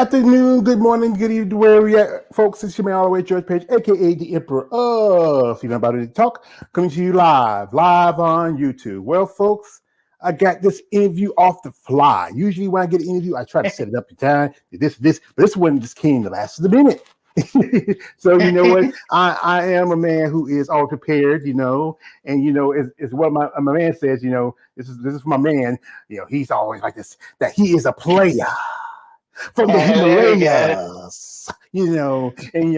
afternoon, good morning, good evening, wherever you at, folks. It's your man, all the way, George Page, aka the Emperor of Female Body Talk, coming to you live on YouTube. Well, folks, I got this interview off the fly. Usually, when I get an interview, I try to set it up in time, but this one just came the last of the minute. So you know what? I am a man who is all prepared, and is what my man says. This is my man. He's always like this. That he is a player from the There we go. Himalayas, and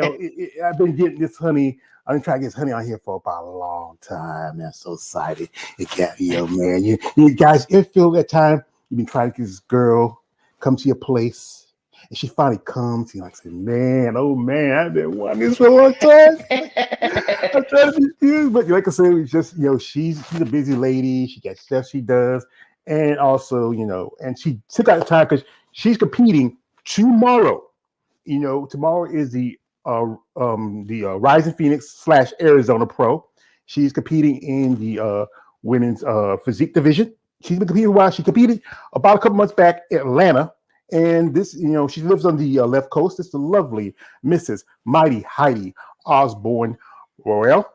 I've been getting this honey. I've been trying to get this honey on here for about a long time, man. So excited. It can't be, man. You guys, it feel that time you've been trying to get this girl come to your place, and she finally comes. Like, say, man, oh man, I've been wanting this for a long time. I'm trying to be serious, but like I said, it's just she's a busy lady. She got stuff she does, and also and she took out the time because she's competing tomorrow. Tomorrow is the Rising Phoenix / Arizona Pro. She's competing in the women's physique division. She's been competing a while. She competed about a couple months back in Atlanta. And this, she lives on the left coast. It's the lovely Mrs. Mighty Heidi Osborne Worrell.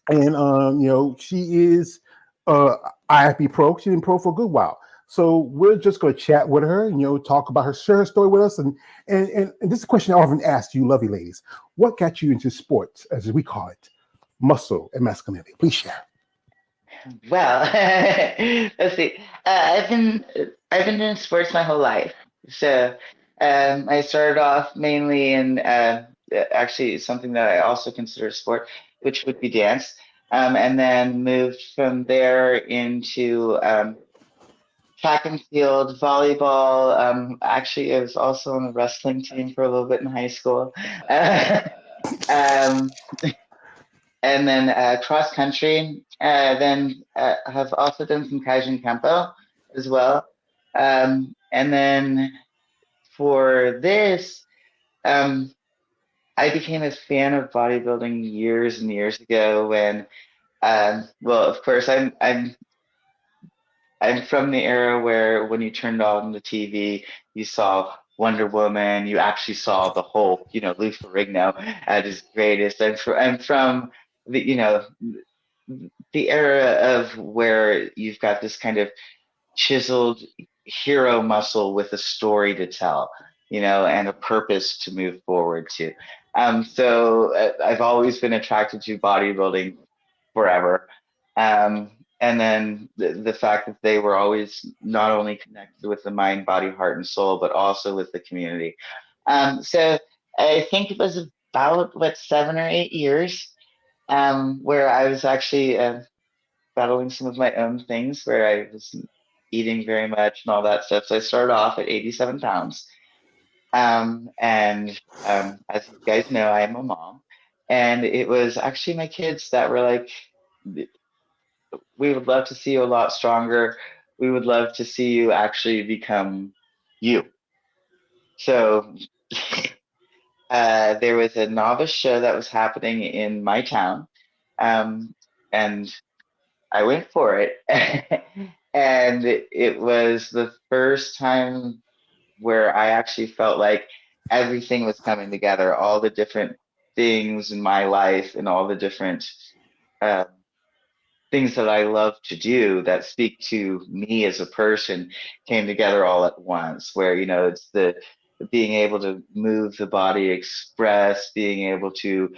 And, she is IFBB Pro. She's been pro for a good while. So we're just going to chat with her, talk about share her story with us. And this is a question I often ask you, lovely ladies. What got you into sports, as we call it, muscle and masculinity? Please share. Well, let's see. I've been doing sports my whole life. So I started off mainly in actually something that I also consider a sport, which would be dance, and then moved from there into track and field, volleyball. Actually, I was also on a wrestling team for a little bit in high school. um, and then cross country. Then have also done some Kaizen Kempo as well. And then for this, I became a fan of bodybuilding years and years ago when, well, of course, I'm from the era where when you turned on the TV, you saw Wonder Woman, you actually saw the Hulk, Lou Ferrigno at his greatest. I'm from the, the era of where you've got this kind of chiseled hero muscle with a story to tell, and a purpose to move forward to. So I've always been attracted to bodybuilding forever. And then the fact that they were always not only connected with the mind, body, heart, and soul, but also with the community. So I think it was about 7 or 8 years where I was actually battling some of my own things, where I was eating very much and all that stuff. So I started off at 87 pounds. And as you guys know, I am a mom. And it was actually my kids that were like, we would love to see you a lot stronger. We would love to see you actually become you. So there was a novice show that was happening in my town. And I went for it. And it was the first time where I actually felt like everything was coming together, all the different things in my life and all the different uh, things that I love to do that speak to me as a person came together all at once, where, it's the being able to move the body, express, being able to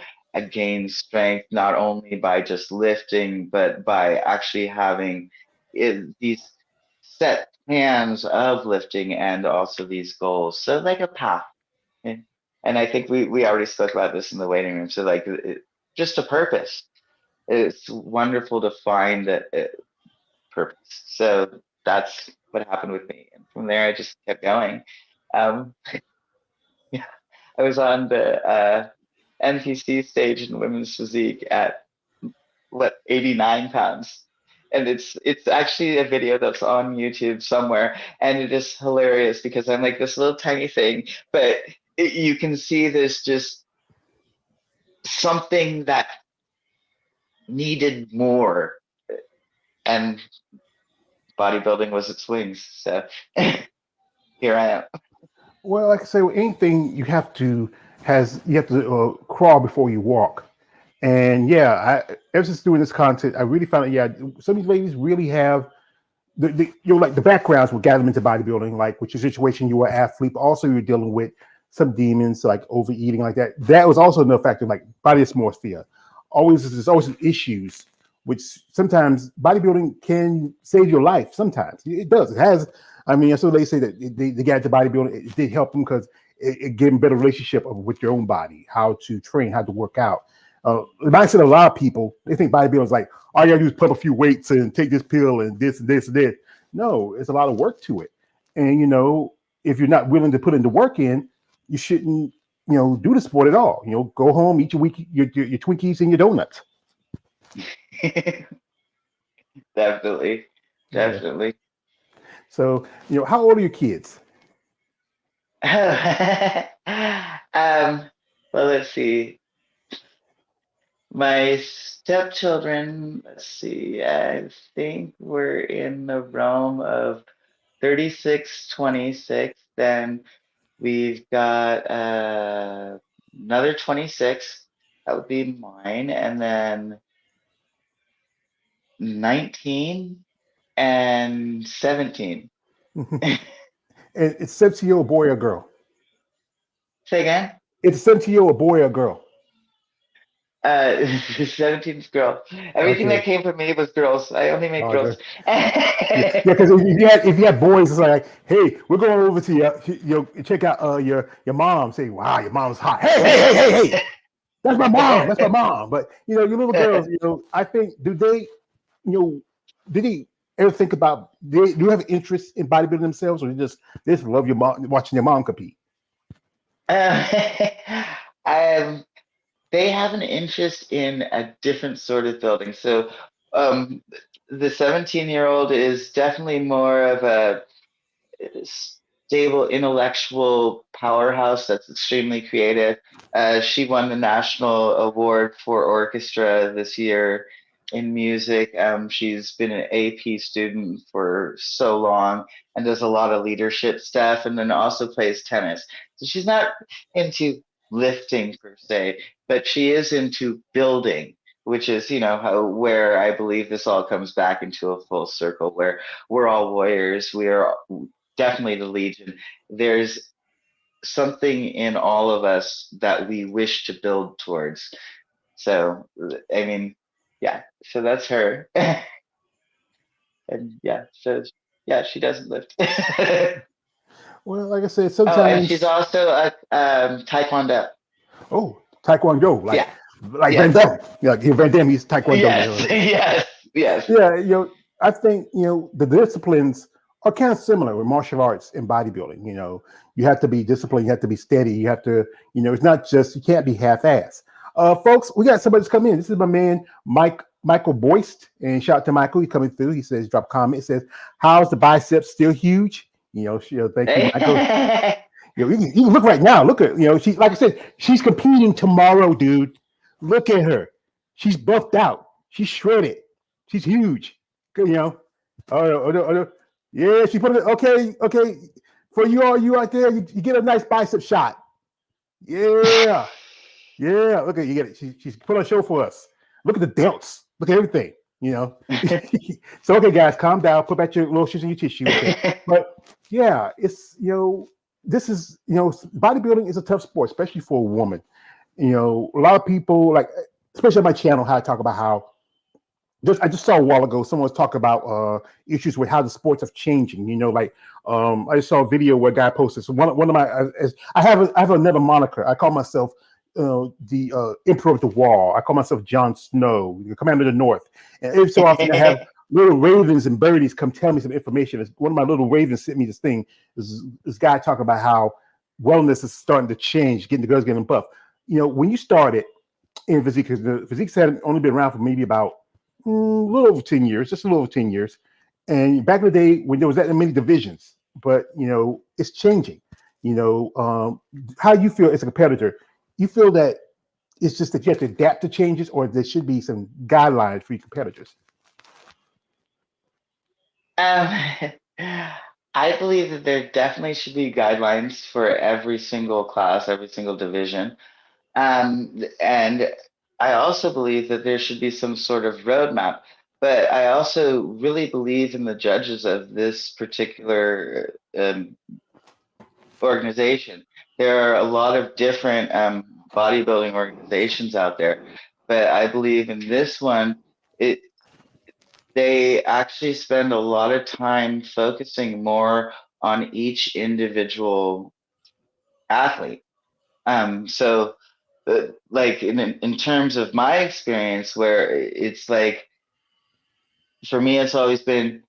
gain strength, not only by just lifting, but by actually having these set plans of lifting and also these goals. So like a path. And, and I think we already spoke about this in the waiting room. So like just a purpose. It's wonderful to find a purpose. So that's what happened with me. And from there, I just kept going. Um, yeah, I was on the NPC stage in women's physique at 89 pounds. And it's actually a video that's on YouTube somewhere, and it is hilarious because I'm like this little tiny thing, but you can see this just something that needed more, and bodybuilding was its wings. So here I am. Well, like I say, with anything you have to crawl before you walk. And yeah, ever since doing this content, I really found out, yeah, some of these ladies really have like the backgrounds would gather them into bodybuilding, like which is a situation you were an athlete, but also you're dealing with some demons like overeating, like that. That was also another factor, like body dysmorphia. There's always issues, which sometimes bodybuilding can save your life. Sometimes it does. It has. I mean, so they say that they got into bodybuilding. It did help them because it gave them better relationship with your own body, how to train, how to work out. The mindset of a lot of people, they think bodybuilding is like, all you gotta do is put up a few weights and take this pill and this and this and this. No, it's a lot of work to it. And if you're not willing to put in the work in, you shouldn't, do the sport at all. Go home, eat your Twinkies and your donuts. Definitely, Yeah. definitely. So, how old are your kids? Well, let's see. My stepchildren, let's see, I think we're in the realm of 36, 26. Then we've got another 26. That would be mine. And then 19 and 17. And it's 17-year-old boy or girl? Say again? It's a 17-year-old boy or girl? 17's girl. Everything Okay. that came from me was girls. I only make girls. Okay. Yeah, because if you had boys, it's like, hey, we're going over to your check out your mom. Say, wow, your mom's hot. Hey, hey, hey, hey, hey, that's my mom. That's my mom. But your little girls, I think you know, did they ever think about? Do you have an interest in bodybuilding themselves, or they just love your mom, watching your mom compete? um, they have an interest in a different sort of building. So, um, the 17-year-old is definitely more of a stable intellectual powerhouse that's extremely creative. She won the national award for orchestra this year in music. She's been an AP student for so long and does a lot of leadership stuff, and then also plays tennis. So she's not into lifting per se, but she is into building, which is, where I believe this all comes back into a full circle, where we're all warriors. We are definitely the Legion. There's something in all of us that we wish to build towards. So, I mean, yeah, so that's her. And yeah, so yeah, she doesn't lift. Well, like I said, Oh, and she's sometimes. also a taekwondo. Oh, Taekwondo, like Yeah. like Van Yes. Damme. Yeah, Van Damme, he's Taekwondo. Yes. Yes. Yes. Yeah, I think the disciplines are kind of similar with martial arts and bodybuilding. You have to be disciplined, you have to be steady, you have to, it's not just you can't be half-assed. Folks, we got somebody that's come in. This is my man Michael Boyst, and shout out to Michael. He's coming through. He says, drop a comment. It says, "How's the biceps still huge?" Thank you, Michael. You can look right now. Look at she like I said, she's competing tomorrow, dude. Look at her. She's buffed out. She's shredded. She's huge. Good, yeah, she put it. Okay, okay. For you out there, you get a nice bicep shot. Yeah, yeah. Look at you get it. She's put on a show for us. Look at the delts. Look at everything. So okay, guys, calm down. Put back your little shoes in your tissue. Okay, but yeah, it's this is bodybuilding is a tough sport, especially for a woman. A lot of people like, especially on my channel, how I talk about how I just saw a while ago someone was talking about issues with how the sports are changing. Like I just saw a video where a guy posted. So one of my I have another moniker. I call myself the Emperor of the Wall. I call myself Jon Snow, the Commander of the North. And every so often I have little ravens and birdies come tell me some information. One of my little ravens sent me this thing. This guy talking about how wellness is starting to change, getting the girls getting buff. When you started in Physique, because the Physique had only been around for maybe about a little over 10 years, just a little over 10 years. And back in the day when there was that many divisions, but it's changing. How you feel as a competitor? You feel that it's just that you have to adapt to changes, or there should be some guidelines for your competitors? Um, I believe that there definitely should be guidelines for every single class, every single division. And I also believe that there should be some sort of roadmap. But I also really believe in the judges of this particular organization. There are a lot of different bodybuilding organizations out there, but I believe in this one, it they actually spend a lot of time focusing more on each individual athlete. So like in terms of my experience, where it's like for me, it's always been,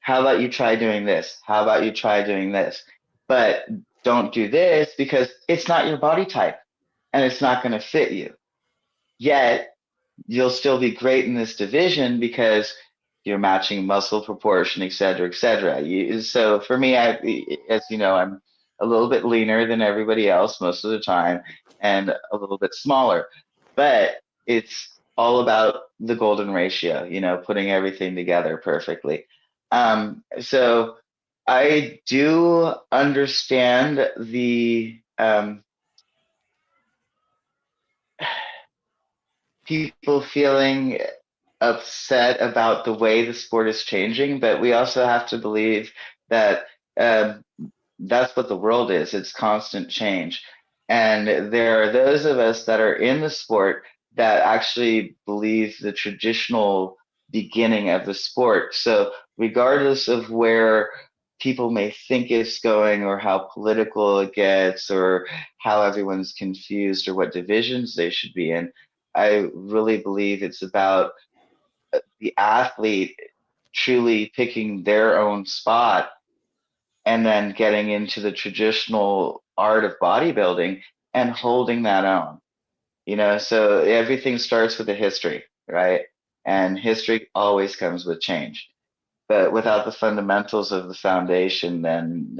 how about you try doing this? How about you try doing this? But don't do this because it's not your body type and it's not going to fit you. Yet you'll still be great in this division because you're matching muscle proportion, et cetera, et cetera. So for me, as you know, I'm a little bit leaner than everybody else most of the time and a little bit smaller, but it's all about the golden ratio, putting everything together perfectly. So I do understand the people feeling upset about the way the sport is changing, but we also have to believe that that's what the world is. It's constant change. And there are those of us that are in the sport that actually believe the traditional beginning of the sport. So, regardless of where people may think it's going or how political it gets or how everyone's confused or what divisions they should be in, I really believe it's about the athlete truly picking their own spot and then getting into the traditional art of bodybuilding and holding that own. So everything starts with a history, right? And history always comes with change. But without the fundamentals of the foundation, then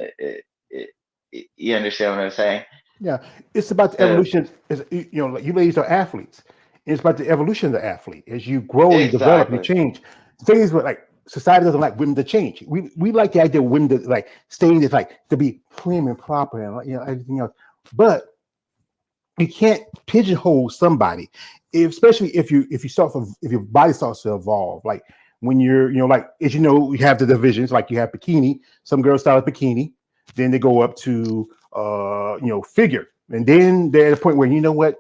you understand what I'm saying? Yeah, it's about the So evolution. Like you ladies are athletes. It's about the evolution of the athlete. As you grow, you develop, you exactly. change. The thing is, what like society doesn't like women to change. We like the idea of women to like staying is like to be prim and proper and everything else. But you can't pigeonhole somebody, especially if you start from if your body starts to evolve. Like when you're like as you have the divisions. Like you have bikini. Some girls start with bikini, then they go up to figure, and then they're at a point where what,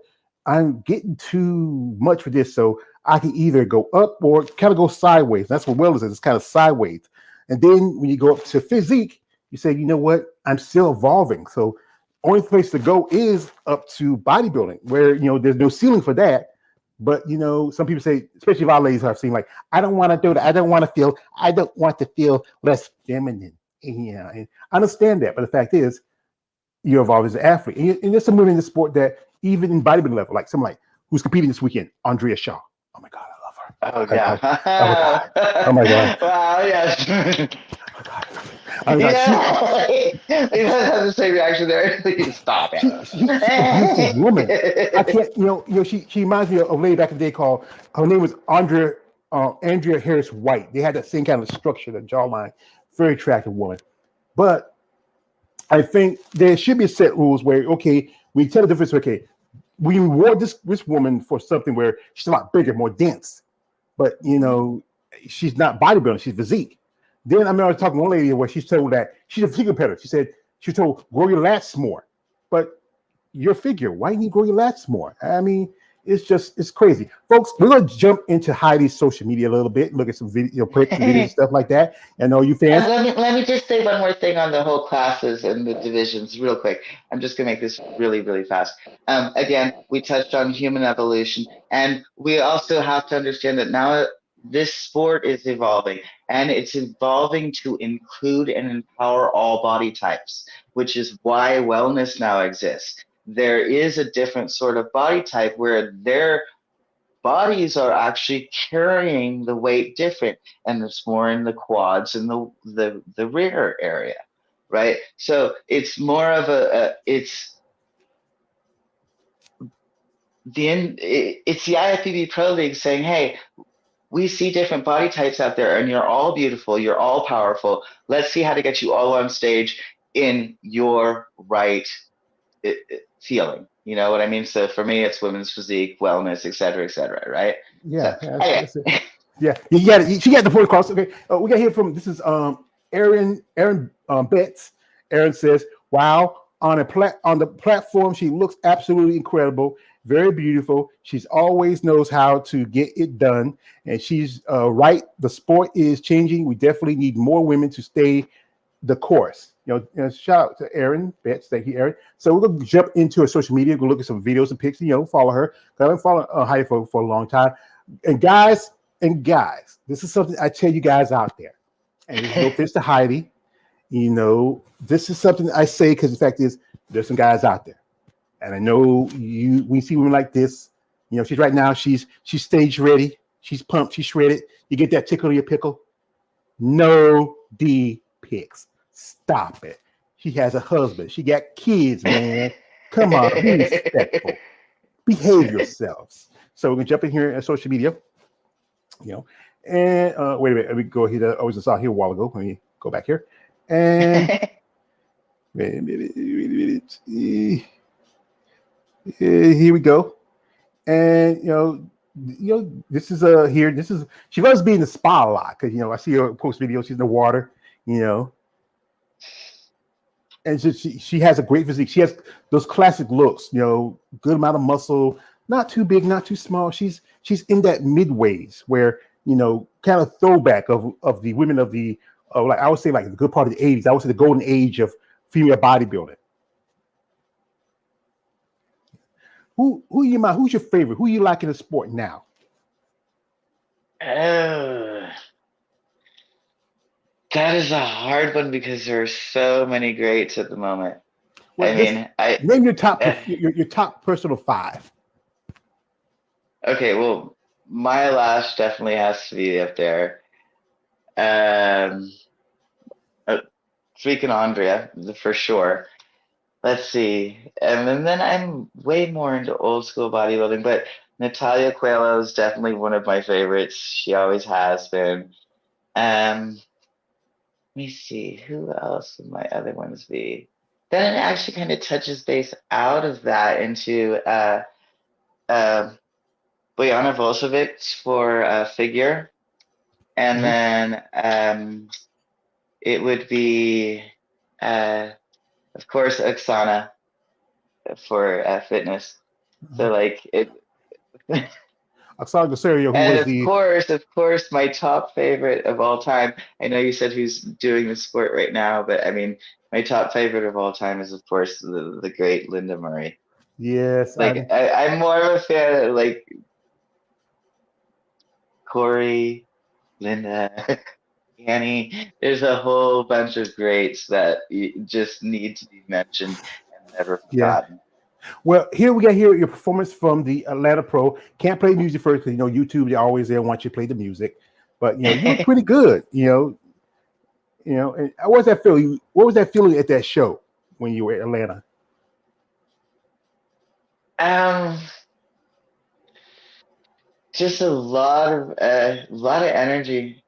I'm getting too much for this, so I can either go up or kind of go sideways. That's what Wellness is. It's kind of sideways, and then when you go up to physique, you say, what, I'm still evolving, so only place to go is up to bodybuilding, where there's no ceiling for that. But some people say, especially a lot of ladies I've seen, like, I don't want to do that. I don't want to feel less feminine. Yeah, and I understand that, but the fact is, you evolve as an athlete, and there's some women in the sport that even in bodybuilding level, like someone like who's competing this weekend, Andrea Shaw. Oh my God, I love her. Oh Oh my God. Oh my God. yeah. Wow, yes. Oh my God. I mean, Yeah, you don't have the same reaction there. Stop she's a beautiful woman. I it. can't, she reminds me of a lady back in the day called, her name was Andrea Harris White. They had that same kind of structure, the jawline. Very attractive woman. But I think there should be set rules where, okay, we tell the difference, okay, we reward this woman for something where she's a lot bigger, more dense, but she's not bodybuilding, she's physique. Then I remember talking to one lady where she's told that she's a physique competitor. She said she was told grow your lats more, but your figure, why do you grow your lats more? I mean, it's crazy, folks. We're gonna jump into Heidi's social media a little bit, look at some video, pics and videos and stuff like that. And all you fans, Let me just say one more thing on the whole classes and the divisions real quick. I'm just gonna make this really, really fast. Again, we touched on human evolution, and we also have to understand that now this sport is evolving, and it's evolving to include and empower all body types, which is why wellness now exists. There is a different sort of body type where their bodies are actually carrying the weight different, and it's more in the quads and the rear area, right? So it's more of it's it's the IFBB Pro League saying, hey, we see different body types out there, and you're all beautiful. You're all powerful. Let's see how to get you all on stage in your right feeling. You know what I mean? So for me, it's women's physique, wellness, et cetera, right? So Yeah, anyway, that's it. Yeah, you got it. She got the point across. Okay, we got here from this is Aaron Betts. Aaron says, "Wow, on the platform, she looks absolutely incredible, very beautiful. She's always knows how to get it done, and she's right. The sport is changing. We definitely need more women to stay the course. Shout out to Aaron Betts. Thank you, Aaron. So we're gonna jump into her social media. Go look at some videos and pics. Follow her. I've been following Heidi for a long time. And guys, this is something I tell you guys out there. And there's no offense to Heidi. This is something I say because the fact is there's some guys out there, and I know we see women like this. She's right now. She's stage ready. She's pumped. She's shredded. You get that tickle in your pickle. No D pics. Stop it. She has a husband. She got kids, man. Come on, be respectful. Behave yourselves. So we're gonna jump in here on social media. And wait a minute. Let me go here. I was just out here a while ago. Let me go back here. And wait a minute. Here we go. And this is here. This is she loves being in the spa a lot because I see her post videos. She's in the water. And she has a great physique. She has those classic looks. Good amount of muscle, not too big, not too small. She's in that midways where kind of throwback of the women of the like I would say like the good part of the 80s. I would say the golden age of female bodybuilding. Who you mind? Who's your favorite? Who you like in the sport now? That is a hard one because there are so many greats at the moment. Well, name your top your top personal 5. Okay, well, Maya Lash definitely has to be up there. Freaking Andrea for sure. Let's see, and then I'm way more into old school bodybuilding, but Natalia Coelho is definitely one of my favorites. She always has been. Let me see, who else would my other ones be? Then it actually kind of touches base out of that into Bojana Volcevic for figure. And then it would be, of course, Oksana for fitness. So like it. Oksana Gosario, and of course, my top favorite of all time. I know you said who's doing the sport right now, but I mean, my top favorite of all time is, of course, the great Linda Murray. Yes, I'm more of a fan of like Corey, Linda, Annie. There's a whole bunch of greats that just need to be mentioned and never forgotten. Yeah. Well, here we got your performance from the Atlanta Pro. Can't play music first because YouTube they're always there want you to play the music, but you were pretty good. And what was that feeling? What was that feeling at that show when you were at Atlanta? Just a lot of energy.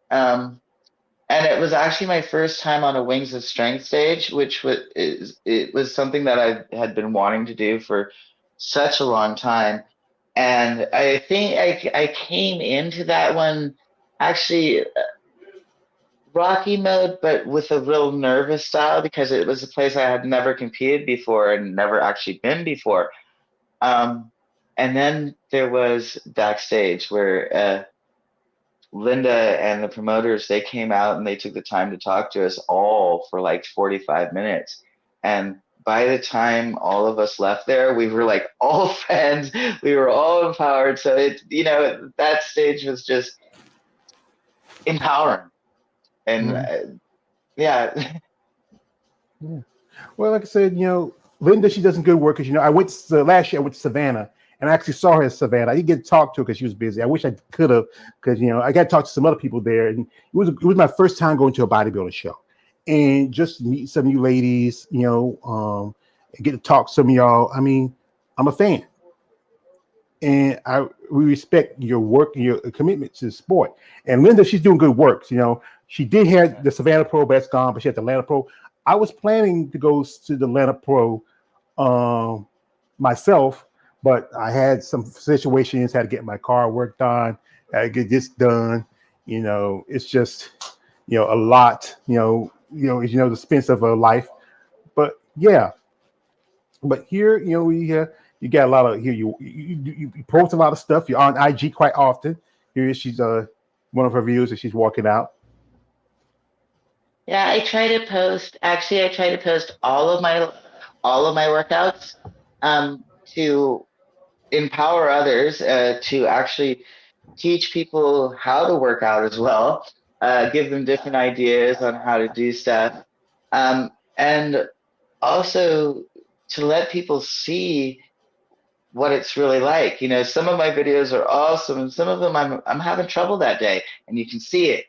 And it was actually my first time on a Wings of Strength stage, which was something that I had been wanting to do for such a long time. And I think I came into that one actually Rocky mode, but with a real nervous style because it was a place I had never competed before and never actually been before. And then there was backstage where Linda and the promoters, they came out and they took the time to talk to us all for like 45 minutes. And by the time all of us left there, we were like all friends. We were all empowered. So that stage was just empowering. And yeah. Well, like I said, Linda, she does some good work because I went last year. I went to Savannah. And I actually saw her in Savannah. I didn't get to talk to her because she was busy. I wish I could have, because I got to talk to some other people there. And it was my first time going to a bodybuilding show, and just meet some of you ladies, and get to talk to some of y'all. I mean, I'm a fan, and we respect your work and your commitment to the sport. And Linda, she's doing good work. She did have the Savannah Pro, but that's gone. But she had the Atlanta Pro. I was planning to go to the Atlanta Pro um, myself, but I had some situations. Had to get my car worked on. Had to get this done. It's just a lot. The expense of a life. But yeah, but here, you got a lot of here. You post a lot of stuff. You're on IG quite often. Here she's one of her videos that she's walking out. Yeah, I try to post. Actually, I try to post all of my workouts to empower others to actually teach people how to work out as well, give them different ideas on how to do stuff, and also to let people see what it's really like. Some of my videos are awesome, and some of them I'm having trouble that day, and you can see it.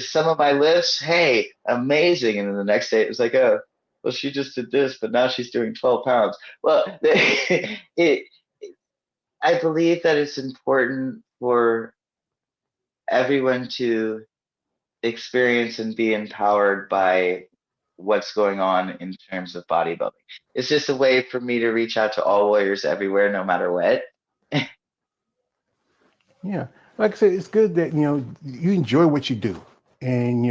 Some of my lifts, hey, amazing, and then the next day it was like, oh, well, she just did this, but now she's doing 12 pounds. Well, it I believe that it's important for everyone to experience and be empowered by what's going on in terms of bodybuilding. It's just a way for me to reach out to all warriors everywhere, no matter what. Yeah, like I said, it's good that you enjoy what you do, and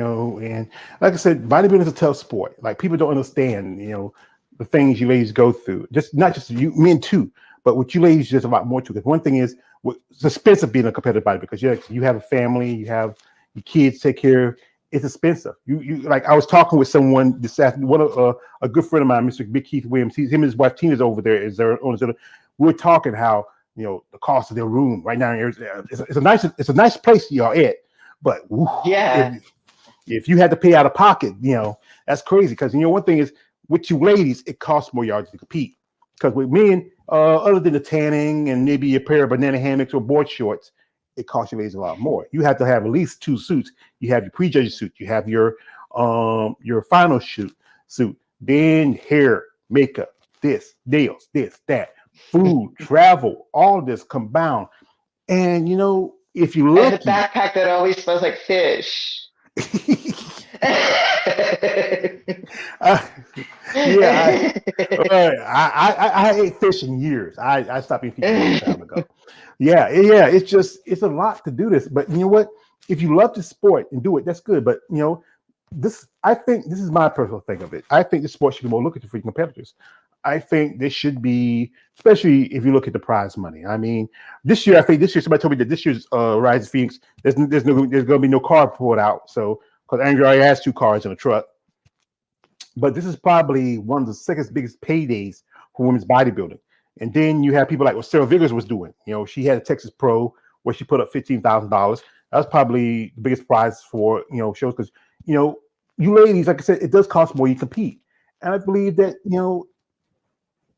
like I said, bodybuilding is a tough sport. Like people don't understand, the things you ladies go through. Just not just you, men too, but with you ladies, there's a lot more to it. Because one thing is, it's expensive being a competitive body because you have a family, you have your kids to take care of. It's expensive. You like I was talking with someone this afternoon. A good friend of mine, Mr. Big Keith Williams. Him and his wife Tina's over there. Is there on his? We're talking how the cost of their room right now. It's a nice place y'all at, but Yeah. if you had to pay out of pocket, that's crazy. Because one thing is with you ladies, it costs more yards to compete. Because with men, other than the tanning and maybe a pair of banana hammocks or board shorts, it costs you ladies a lot more. You have to have at least two suits. You have your pre-judging suit. You have your final suit. Then hair, makeup, this, nails, this, that, food, travel, all this combined. And if you're And the lucky, backpack that always smells like fish. uh, yeah, I ate fish in years. I stopped eating fish a long time ago. Yeah. It's a lot to do this, but you know what? If you love the sport and do it, that's good. But I think this is my personal thing of it. I think the sport should be more lucrative for competitors. I think this should be, especially if you look at the prize money. I mean, I think this year somebody told me that this year's Rise of Phoenix, there's going to be no car pulled out. So because Andrew already has two cars in a truck, but this is probably one of the second biggest paydays for women's bodybuilding. And then you have people like what Sarah Viggers was doing. She had a Texas Pro where she put up $15,000. That was probably the biggest prize for shows because you ladies, like I said, it does cost more. You compete, and I believe that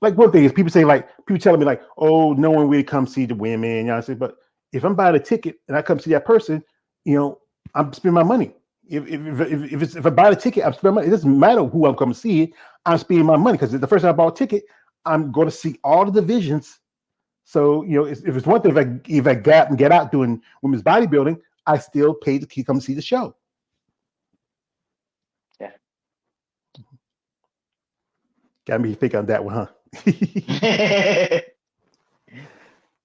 like one thing is people telling me like, oh, no one really comes see the women. I say, but if I'm buying a ticket and I come see that person, I'm spending my money. If I buy the ticket, I'm spending money. It doesn't matter who I'm coming to see. I'm spending my money because the first time I bought a ticket, I'm going to see all the divisions. So if it's one thing if I get out doing women's bodybuilding, I still pay to come see the show. Yeah. Got me to think on that one, huh?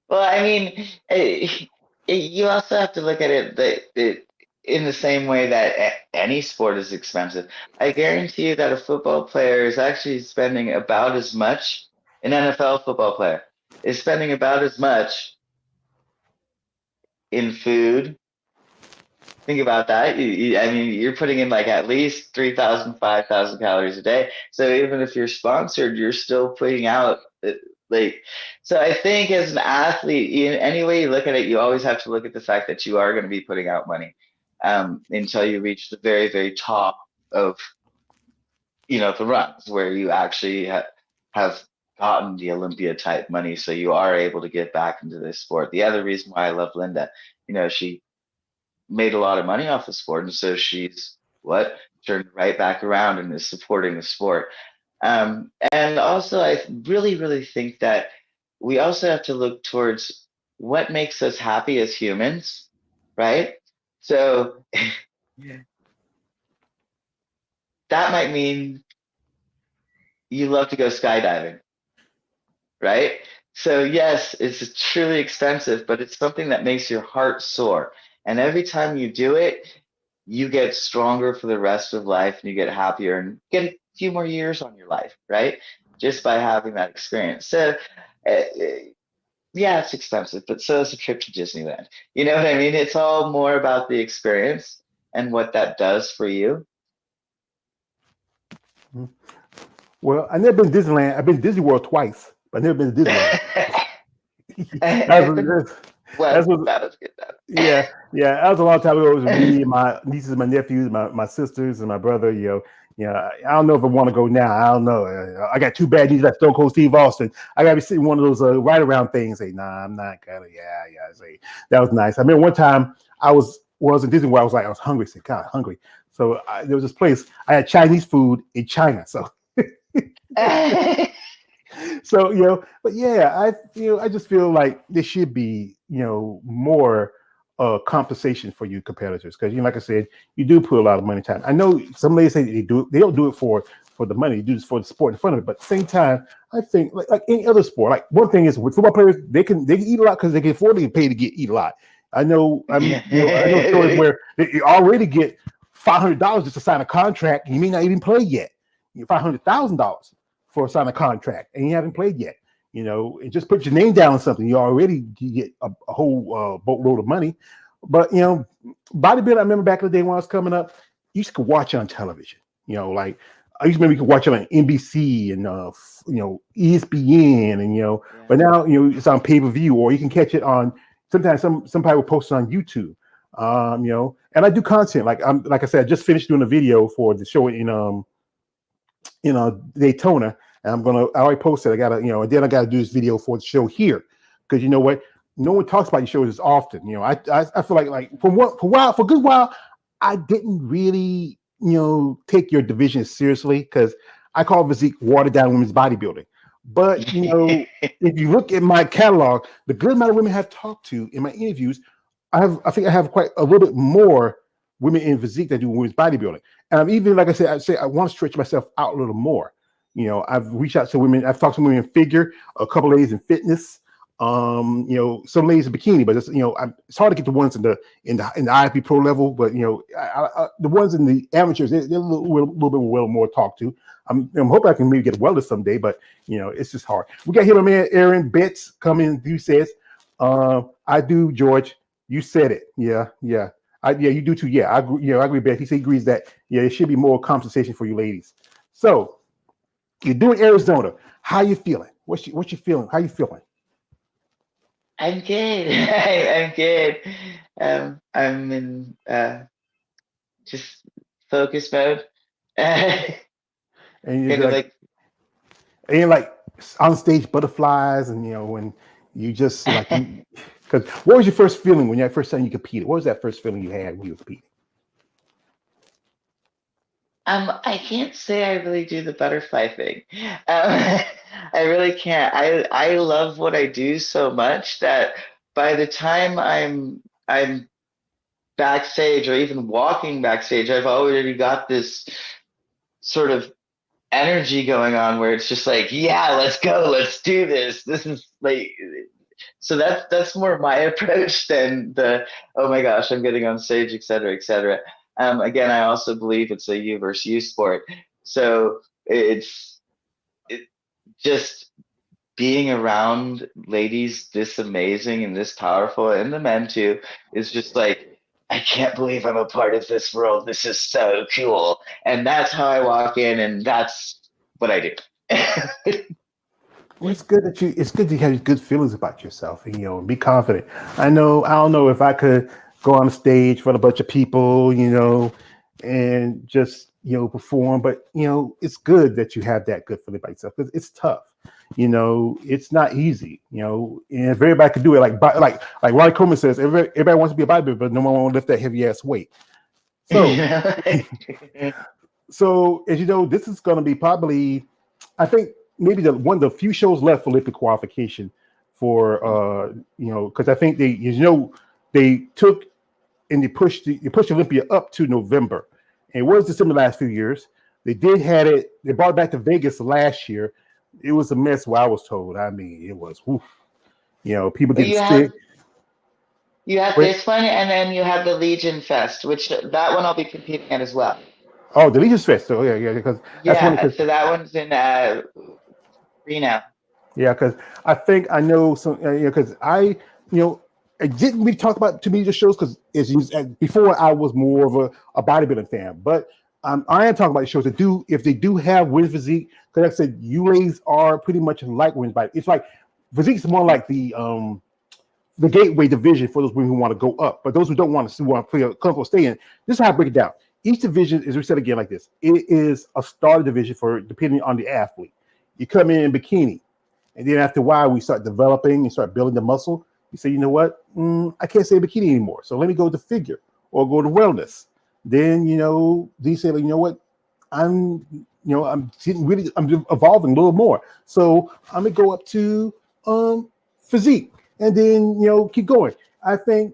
Well, I mean, you also have to look at it in the same way that any sport is expensive. I guarantee you that a football player is actually spending about as much, an NFL football player is spending about as much in food. Think about that. I mean, you're putting in like at least 3,000, 5,000 calories a day. So even if you're sponsored, you're still putting out like. So I think as an athlete, in any way you look at it, you always have to look at the fact that you are going to be putting out money until you reach the very, very top of the runs where you actually have gotten the Olympia type money, so you are able to get back into this sport. The other reason why I love Linda, she made a lot of money off the sport, and so she's turned right back around and is supporting the sport. And also, I really, really think that we also have to look towards what makes us happy as humans, right? So that might mean you love to go skydiving, right? So yes, it's truly expensive, but it's something that makes your heart soar. And every time you do it, you get stronger for the rest of life and you get happier and get a few more years on your life, right? Just by having that experience. So, uh, yeah, it's expensive, but so is a trip to Disneyland. You know what I mean? It's all more about the experience and what that does for you. Well, I've never been to Disneyland. I've been to Disney World twice, but I've never been to Disneyland. that's, I've been, that's, well, that's what, that was good. yeah, yeah. That was a long time ago. It was me and my nieces, my nephews, my sisters, and my brother. I don't know if I want to go now. I don't know. I got two bad knees like Stone Cold Steve Austin. I got to be sitting in one of those right around things. Say, nah, I'm not gonna. Yeah. Say that was nice. I mean, one time I was in Disney where I was hungry. Said, God, hungry. So there was this place. I had Chinese food in China. So so but yeah, I just feel like there should be more compensation for you competitors, because like I said, you do put a lot of money time. I know some ladies say they don't do it for the money, they do this for the sport in front of it, but at the same time, I think like any other sport, like one thing is with football players, they can eat a lot because they can afford to get paid to eat a lot. I know I know stories where they already get $500 just to sign a contract, and you may not even play yet. $500,000 for signing a contract, and you haven't played yet. And just put your name down on something, you get a whole boatload of money. But bodybuilding, I remember back in the day when I was coming up, you used to watch it on television. Like I used to remember you could watch it on NBC and ESPN, and Yeah. but now it's on pay-per-view, or you can catch it on. Sometimes somebody will post it on YouTube. And I do content, like I said, I just finished doing a video for the show in Daytona, and I already posted. I gotta, and then I gotta do this video for the show here, because you know what, no one talks about your shows as often. I feel like for a good while, I didn't really take your division seriously, because I call Physique watered down women's bodybuilding. But if you look at my catalog, the good amount of women I have talked to in my interviews, I think I have quite a little bit more women in Physique that do women's bodybuilding. And I'm even, like I said, I want to stretch myself out a little more. I've reached out to women. I've talked to women in figure, a couple ladies in fitness, some ladies in bikini, but it's hard to get the ones in the IFBB pro level. But the ones in the amateurs, they're a little bit more talked to. I'm hoping I can maybe get a welder someday, but it's just hard. We got here, my man Aaron Betts coming. Who says, "I do, George. You said it. Yeah. Yeah, you do too. Yeah, I agree. I agree, Beth. He agrees that there should be more compensation for you ladies. So you're doing Arizona. How you feeling? What's your feeling? How you feeling? I'm good. I'm good. I'm in just focus mode. kind And you're of like, like on stage butterflies, and when you just like, because what was your first feeling when you first time you competed? What was that first feeling you had when you were competing? I can't say I really do the butterfly thing. I really can't. I love what I do so much that by the time I'm backstage or even walking backstage, I've already got this sort of energy going on where it's just like, yeah, let's go, let's do this. This is like, so that's more my approach than the, oh my gosh, I'm getting on stage, et cetera, et cetera. Again, I also believe it's a you versus you sport. So it just being around ladies this amazing and this powerful, and the men too, is just like, I can't believe I'm a part of this world. This is so cool. And that's how I walk in, and that's what I do. Well, it's good to have good feelings about yourself, and and be confident. I don't know if I could go on stage for a bunch of people, and just perform, but it's good that you have that good feeling about yourself, because it's tough. It's not easy. And if everybody could do it, like Ronnie Coleman says, everybody wants to be a bodybuilder, but no one wants to lift that heavy ass weight. So, so as you this is going to be probably, I think, maybe one of the few shows left for Olympic qualification. for because I think they took and they pushed Olympia up to November. And it was December the last few years. They did had it. They brought it back to Vegas last year. It was a mess. What I was told. I mean, it was. Whew, people But getting sick. you have Wait, this one, and then you have the Legion Fest, which that one I'll be competing at as well. oh, the Legion's Fest. So yeah, because that's one. Yeah, so that one's in Reno. Yeah, because I think I know some. Because I didn't really talk about to me the shows because before I was more of a bodybuilding fan, but I am talking about the shows that do if they do have women's physique. Because like I said, UAs are pretty much like women's body. It's like physique's more like the gateway division for those women who want to go up, but those who don't want to play a comfortable stay in. This is how I break it down. Each division is reset again like this. It is a starter division for depending on the athlete. You come in bikini. And then after a while, we start developing and start building the muscle. You say, you know what? I can't say bikini anymore. So let me go to figure or go to wellness. Then, these say, you know what? I'm evolving a little more. So I'm going to go up to physique and then, keep going. I think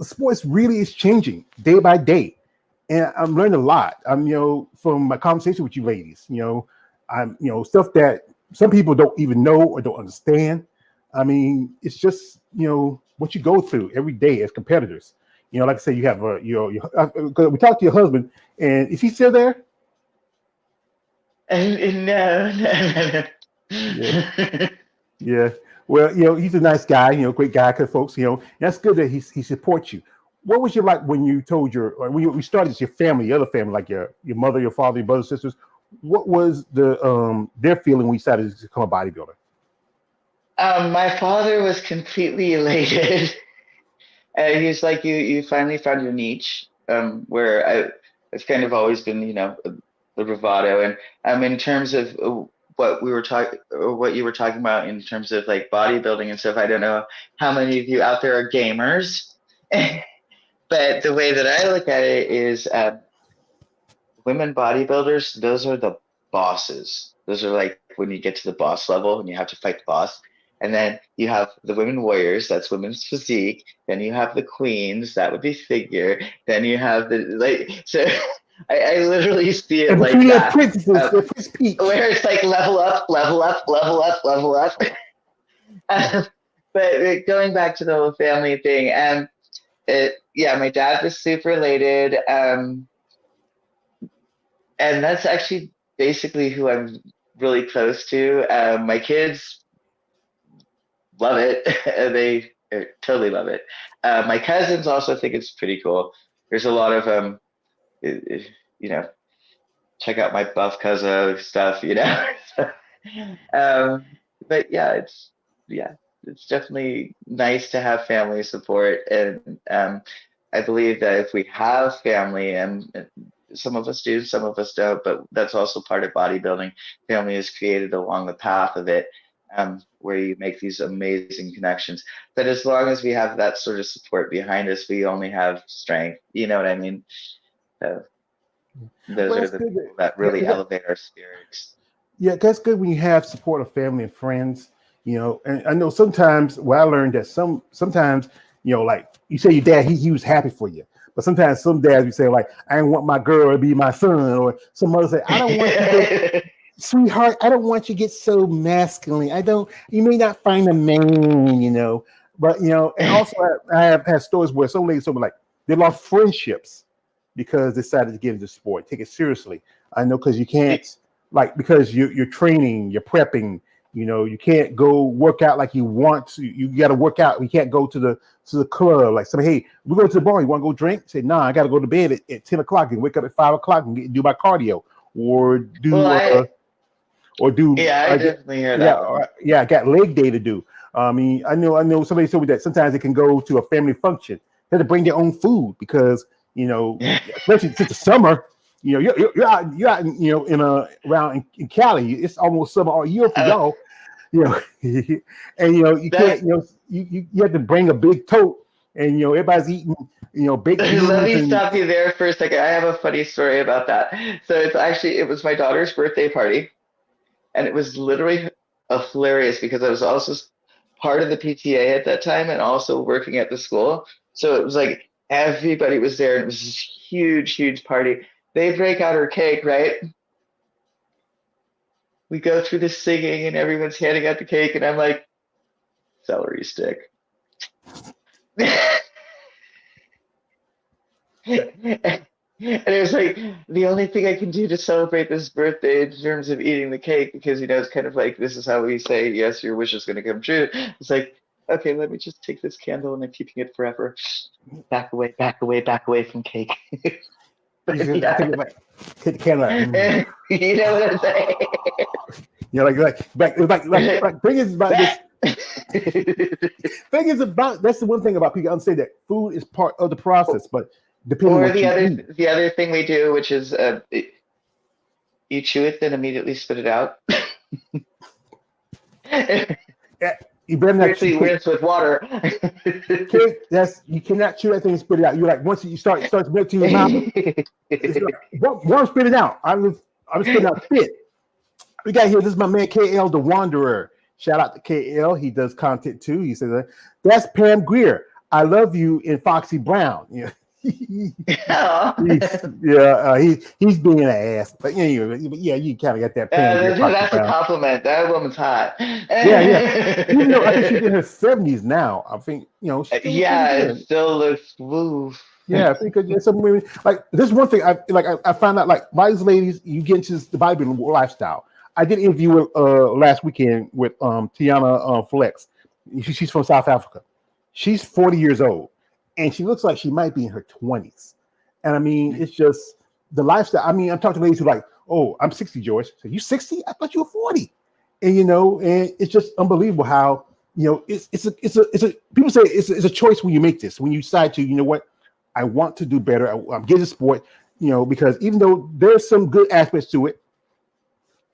sports really is changing day by day. And I'm learning a lot. From my conversation with you ladies, I'm, stuff that some people don't even know or don't understand. I mean, it's just what you go through every day as competitors. Like I said, you have we talked to your husband, and is he still there? No. Yeah, yeah. Well, he's a nice guy. Great guy. Cause folks, that's good that he supports you. What was you like when you told when we started your family, your other family, like your mother, your father, your brothers, sisters? What was their feeling when you decided to become a bodybuilder? My father was completely elated. He's like, you finally found your niche. Where I've kind of always been, the bravado, and in terms of what we were talking, or what you were talking about in terms of like bodybuilding and stuff. I don't know how many of you out there are gamers, but the way that I look at it is, women bodybuilders, those are the bosses. Those are like when you get to the boss level and you have to fight the boss. And then you have the women warriors, that's women's physique. Then you have the queens, that would be figure. Then you have so I literally see it And like between the that, princesses, the Prince Peach. where it's like level up, level up, level up, level up. But going back to the whole family thing, yeah, my dad was super elated. And that's actually basically who I'm really close to. My kids love it. They totally love it. My cousins also think it's pretty cool. There's a lot of you know, check out my buff cousin stuff. um, but it's definitely nice to have family support, and I believe that if we have family, and some of us do, some of us don't, but that's also part of bodybuilding. Family is created along the path of it, where you make these amazing connections. But as long as we have that sort of support behind us, we only have strength. You know what I mean? So those Well, are that's the good. people that really elevate our spirits. Yeah, that's good when you have support of family and friends. And I know sometimes I learned that sometimes, like you say your dad, he was happy for you. But sometimes some dads you say, like, I don't want my girl to be my son, or some others say, I don't want you to, sweetheart, I don't want you to get so masculine. You may not find a man. But and also I have had stories where some ladies told me like they lost friendships because they decided to get into sport, take it seriously. I know because you can't because you're training, you're prepping. You can't go work out like you want to. You got to work out. You can't go to the club like somebody. Hey, we're going to the bar. You want to go drink? Say, nah, I got to go to bed at 10 o'clock and wake up at 5 o'clock and do my cardio or Well, do. I definitely hear that one. I got leg day to do. I mean, I know somebody told me that sometimes they can go to a family function. They have to bring their own food because especially since the summer. You're out around in Cali. It's almost summer all year for y'all. And you can't, you have to bring a big tote, and everybody's eating, baked beans. Let me stop you there for a second. I have a funny story about that. So it was my daughter's birthday party, and it was literally hilarious because I was also part of the PTA at that time and also working at the school. So it was like everybody was there. And it was this huge, huge party. They break out her cake, right? We go through the singing and everyone's handing out the cake, and I'm like, celery stick. And it was like the only thing I can do to celebrate this birthday in terms of eating the cake, because it's kind of like this is how we say yes, your wish is going to come true. It's like, okay, let me just take this candle and I'm keeping it forever. Back away, back away, back away from cake. You But should yeah, take it back, hit the camera. you know what I'm saying? You know, thing is about this. Thing is about that's the one thing about people understand that food is part of the process, but depending on Or what you eat. the other thing we do, which is you chew it, then immediately spit it out. You better not chew Strictly cake. rinse with water. Cake, that's you cannot chew that thing and spit it out. You're like once you start to melt in your mouth, it's like one spit it out. I'm spitting out spit. We got here. This is my man KL the Wanderer. Shout out to KL. He does content too. He says that's Pam Greer. I love you in Foxy Brown. Yeah. He's being an ass, but yeah, you kind of got that Pam Greer. That's a compliment. That woman's hot. Yeah. Even though I think she's in her 70s now, I think she's still Yeah, it still looks woo. Yeah, because some women like this one thing I found out like why these ladies you get into the bodybuilding lifestyle. I did an interview last weekend with Tiana Flex. She's from South Africa. She's 40 years old, and she looks like she might be in her 20s. And I mean, it's just the lifestyle. I mean, I'm talking to ladies who are like, "Oh, I'm 60, George." So you 60? I thought you were 40. And and it's just unbelievable how it's a people say it's a choice when you make this, when you decide to what I want to do better. I'm getting a sport, because even though there's some good aspects to it,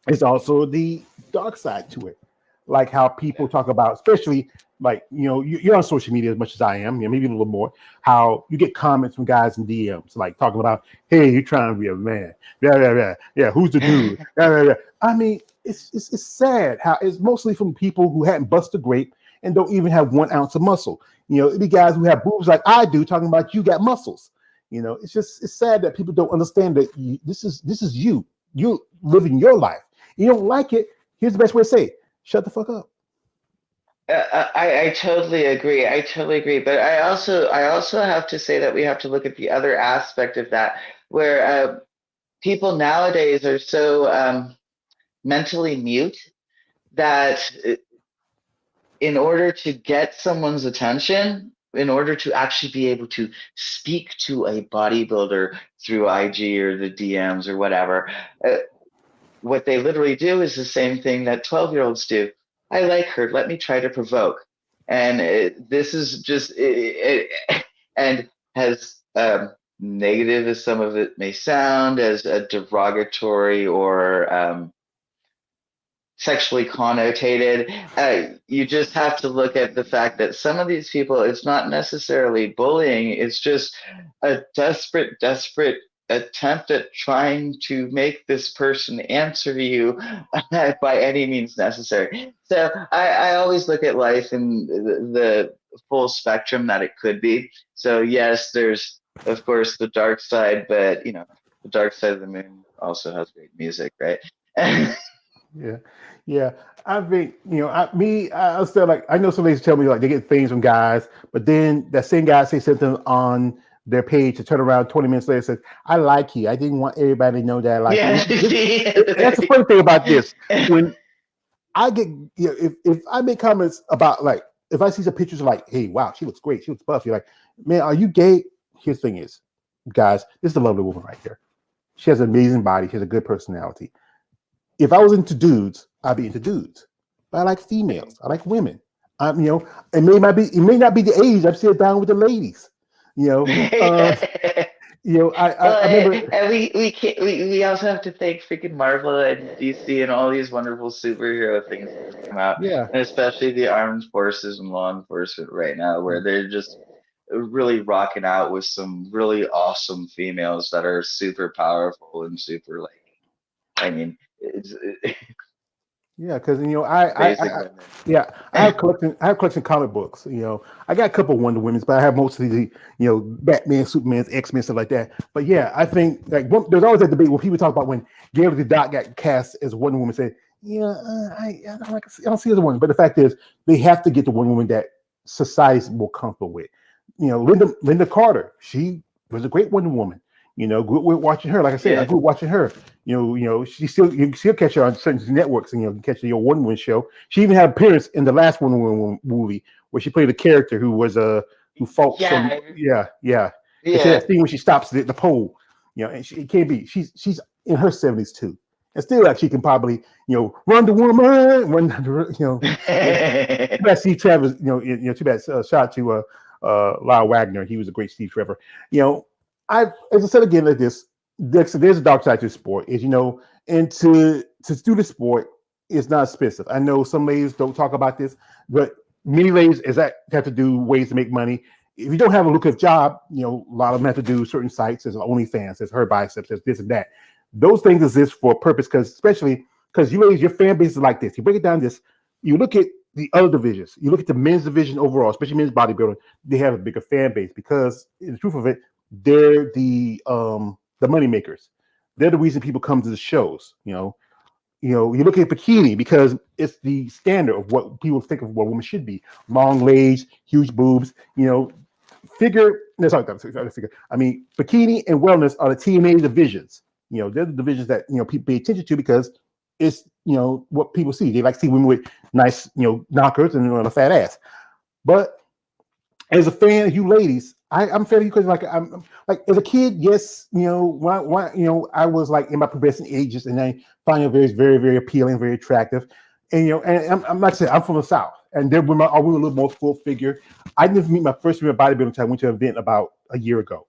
it's also the dark side to it, like how people talk about, especially like you're on social media as much as I am, maybe a little more. How you get comments from guys in DMs like talking about, "Hey, you're trying to be a man, yeah, who's the dude?" I mean, it's sad how it's mostly from people who hadn't busted a grape and don't even have 1 ounce of muscle. It'd be guys who have boobs like I do talking about you got muscles. It's sad that people don't understand that this is you're living your life. You don't like it. Here's the best way to say it. Shut the fuck up. I totally agree. I totally agree. But I also have to say that we have to look at the other aspect of that, where people nowadays are so mentally mute that in order to get someone's attention, in order to actually be able to speak to a bodybuilder through IG or the DMs or whatever, what they literally do is the same thing that 12-year-olds do. I like her. Let me try to provoke. And this is just, and as negative as some of it may sound, as a derogatory or sexually connotated, you just have to look at the fact that some of these people, it's not necessarily bullying, it's just a desperate attempt at trying to make this person answer you by any means necessary. So I always look at life in the full spectrum that it could be. So yes, there's of course the dark side, but the dark side of the moon also has great music, right? Yeah. I think I still like. I know some ladies tell me like they get things from guys, but then that same guy say something on their page to turn around 20 minutes later and says, "I like you. I didn't want everybody to know that I like you." That's the funny thing about this. When I get if I make comments about like if I see some pictures of like, "Hey, wow, she looks great. She looks buff." You're like, "Man, are you gay?" Here's the thing is, guys, this is a lovely woman right here. She has an amazing body. She has a good personality. If I was into dudes, I'd be into dudes. But I like females. I like women. It may not be the age. I'm still down with the ladies. I remember. And we also have to thank freaking Marvel and DC and all these wonderful superhero things that come out, Yeah, and especially the armed forces and law enforcement right now, where they're just really rocking out with some really awesome females that are super powerful and super like, I mean, Yeah, because Amazing women. yeah, I have collection comic books. I got a couple Wonder Women's, but I have mostly the Batman, Superman's, X-Men, stuff like that. But yeah, I think like there's always that debate when people talk about when Gail the Dot got cast as Wonder Woman. Say, I don't see as a woman. But the fact is, they have to get the Wonder Woman that society's more comfortable with. Linda Carter, she was a great Wonder Woman. Grew up watching her. Like I said, I Yeah. grew up watching her. She still you can still catch her on certain networks, and you can catch the Wonder Woman show. She even had an appearance in the last Wonder Woman movie where she played a character who was who fought some. Yeah. Yeah. They said Yeah. that scene when she stops at the pole. And it can't be. She's in her 70s too, and still like she can probably run the woman, run Too bad Steve Trevor. Too bad. Shout out to Lyle Wagner. He was a great Steve Trevor. As I said again, like this, there's a dark side to the sport. And to do the sport is not expensive. I know some ladies don't talk about this, but many ladies have to do ways to make money. If you don't have a lucrative job, a lot of them have to do certain sites. There's OnlyFans, there's Her Biceps, there's this and that. Those things exist for a purpose, especially because you ladies, your fan base is like this. You break it down this, you look at the other divisions, you look at the men's division overall, especially men's bodybuilding, they have a bigger fan base because, in the truth of it, they're the money makers. They're the reason people come to the shows. You look at bikini because it's the standard of what people think of what a woman should be: long legs, huge boobs. Figure. No, sorry, figure. I mean, bikini and wellness are the TNA divisions. They're the divisions that people pay attention to because it's what people see. They like to see women with nice knockers and a fat ass. But as a fan of you ladies, I'm fairly because I'm like as a kid, yes, I was like in my progressing ages, and I find it very, very, very appealing, very attractive, and I'm like I said, I'm from the South, and then we were a little more full figure. I didn't meet my first female bodybuilder until I went to an event about a year ago,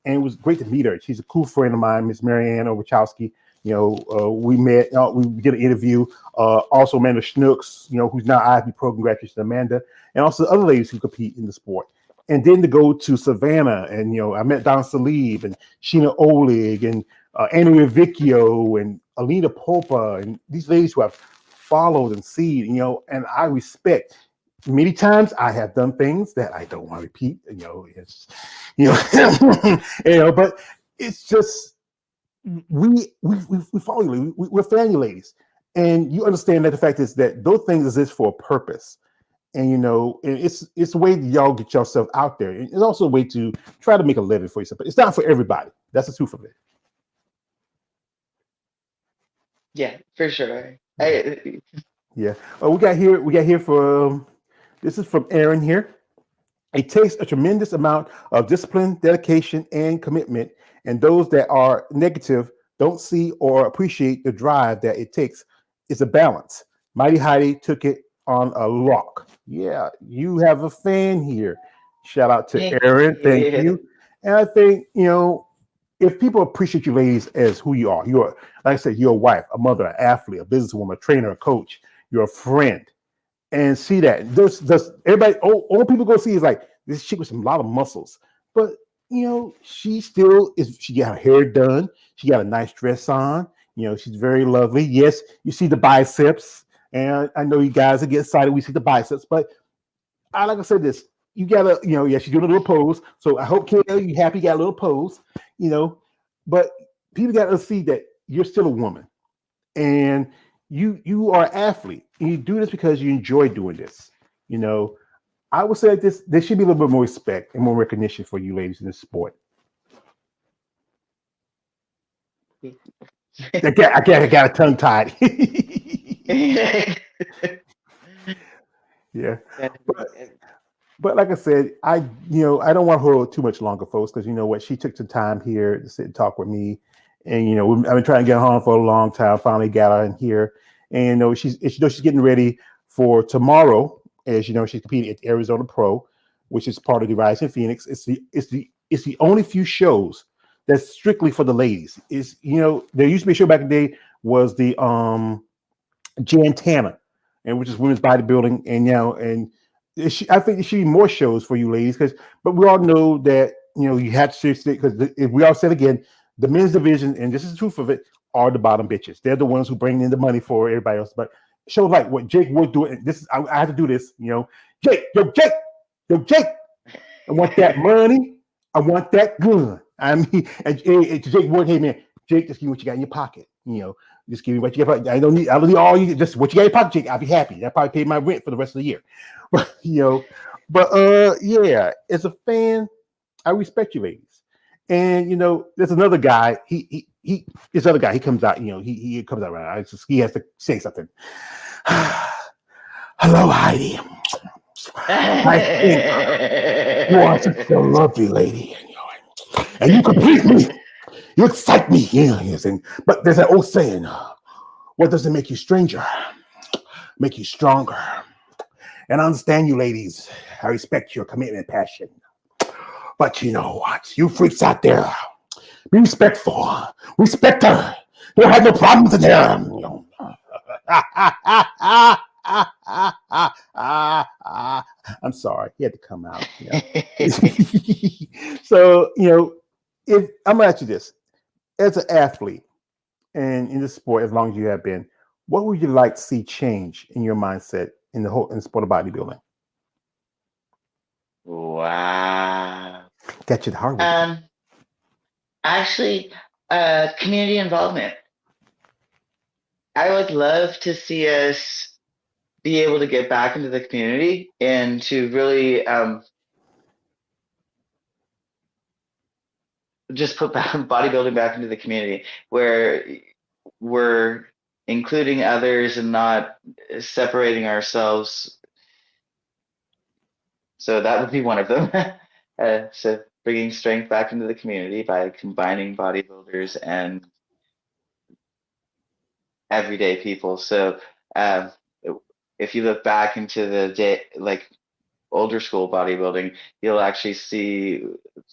and it was great to meet her. She's a cool friend of mine, Miss Marianne Wachowski. We met, we did an interview. Also, Amanda Schnooks, who's now IFBB program graduate, Amanda, and also other ladies who compete in the sport. And then to go to Savannah, and I met Don Salib and Sheena Oleg and Anna Rivicchio and Alina Popa and these ladies who I've followed and seen, and I respect. Many times I have done things that I don't want to repeat, it's, but it's just we follow you. We're family ladies, and you understand that the fact is that those things exist for a purpose. And it's a way that y'all get yourself out there. It's also a way to try to make a living for yourself, but it's not for everybody. That's the truth of it. Yeah, for sure. Yeah. We got here from this is from Aaron here. It takes a tremendous amount of discipline, dedication, and commitment, and those that are negative don't see or appreciate the drive that it takes. It's a balance. Mighty Heidi took it on a lock. Yeah, you have a fan here. Shout out to Thank Aaron. Thank you. you. And I think, if people appreciate you ladies as who you are, like I said, you're a wife, a mother, an athlete, a businesswoman, a trainer, a coach, you're a friend. And see that. Does everybody, all people go see is like this chick with a lot of muscles. But, she still is, she got her hair done. She got a nice dress on. She's very lovely. Yes, you see the biceps. And I know you guys get excited. We see the biceps, but like I said, this you gotta, yeah, she's doing a little pose. So I hope, Kale, you happy you got a little pose, but people gotta see that you're still a woman, and you are an athlete, and you do this because you enjoy doing this. I would say this: there should be a little bit more respect and more recognition for you ladies in this sport. I got a tongue tied. Yeah, but like I said, I don't want to hold too much longer, folks, because you know what, she took some time here to sit and talk with me, and I've been trying to get her on for a long time. Finally got her in here, and she's getting ready for tomorrow. As you know, she's competing at the Arizona Pro, which is part of the Rising Phoenix. It's the only few shows that's strictly for the ladies. There used to be a show back in the day was the Jantana, and which is women's bodybuilding, and I think there should be more shows for you ladies, but we all know that you have to seriously, because if we all said again, the men's division, and this is the truth of it, are the bottom bitches. They're the ones who bring in the money for everybody else. But shows like what Jake would do. And this is I have to do this. Jake, yo, Jake. I want that money. I want that gun. I mean, and Jake Wood, hey man, Jake, just give me what you got in your pocket. Just give me what you got. I don't need all you. Just what you got in your pocket, Jake. I'll be happy. That probably paid my rent for the rest of the year. But yeah. As a fan, I respect you, ladies. And there's another guy. This other guy. He comes out. He comes out around. He has to say something. Hello, Heidi. I think you are such a lovely lady, and you complete me. You excite me. Yes, but there's an old saying: "What doesn't make you stranger, make you stronger." And I understand you, ladies. I respect your commitment and passion. But you know what? You freaks out there, be respectful. Respect her. You don't have no problems in there. I'm sorry, he had to come out. So if I'm gonna ask you this, as an athlete and in the sport, as long as you have been, what would you like to see change in your mindset in the sport of bodybuilding? Wow. Catch it hard way. Actually, community involvement. I would love to see us be able to get back into the community and to really just put bodybuilding back into the community where we're including others and not separating ourselves. So that would be one of them. So bringing strength back into the community by combining bodybuilders and everyday people. So um, if you look back into the day, like older school bodybuilding, you'll actually see